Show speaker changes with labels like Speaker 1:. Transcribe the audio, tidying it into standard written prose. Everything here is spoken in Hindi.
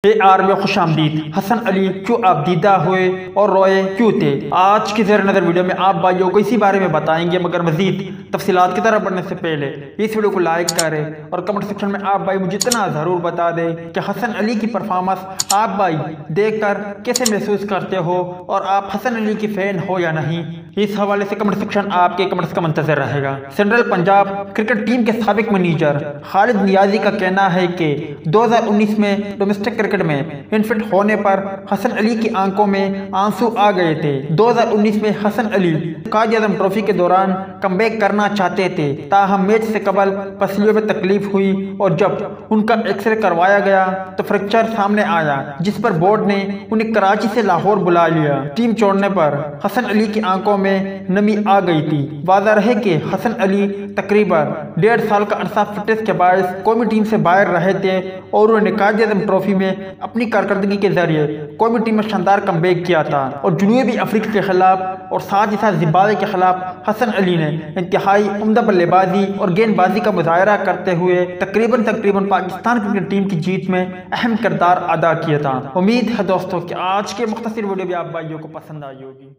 Speaker 1: AR में खुश आमदीद। हसन अली क्यों आबदीदा हुए और रोए क्यों थे? आज की ज़ेर नज़र वीडियो में आप भाइयों को इसी बारे में बताएंगे, मगर मजीद तफसीलात की तरफ बढ़ने से पहले इस वीडियो को लाइक करें और कमेंट सेक्शन में आप भाई मुझे इतना ज़रूर बता दें कि हसन अली की परफॉर्मेंस आप भाई देखकर कैसे महसूस करते हो और आप हसन अली की फ़ैन हो या नहीं। इस हवाले से कमेंट सेक्शन आपके कमेंट्स का मुंतज़र रहेगा। सेंट्रल पंजाब क्रिकेट टीम के साबिक मैनेजर खालिद नियाजी का कहना है कि 2019 में डोमेस्टिक क्रिकेट में इन्फिट होने पर हसन अली की आंखों में आंसू आ गए थे। 2019 में हसन अली कायद-ए-आज़म ट्रॉफी के दौरान कमबैक करना चाहते थे, ताहम मैच से कबल पसलियों में तकलीफ हुई और जब उनका एक्सरे करवाया गया तो फ्रैक्चर सामने आया, जिस पर बोर्ड ने उन्हें कराची से लाहौर बुला लिया। टीम छोड़ने पर हसन अली की आंखों में नमी आ गई थी। वाज़ह है कि हसन अली तकरीबन 1.5 साल का अरसा फिटनेस के बायस कौमी टीम से बाहर रहे थे और उन्होंने कायद-ए-आज़म ट्रॉफी में अपनी कारकर्दगी के जरिए कौमी टीम में शानदार कमबैक किया था और जनूबी अफ्रीका के खिलाफ और साथ ही साथ जिम्बाब्वे के खिलाफ हसन अली ने इंतहाई उम्दा बल्लेबाजी और गेंदबाजी का मुजाहरा करते हुए तकरीबन पाकिस्तान क्रिकेट टीम की जीत में अहम किरदार अदा किया था। उम्मीद है दोस्तों कि आज के मुख्तसर वीडियो भी आप भाइयों को पसंद आई होगी।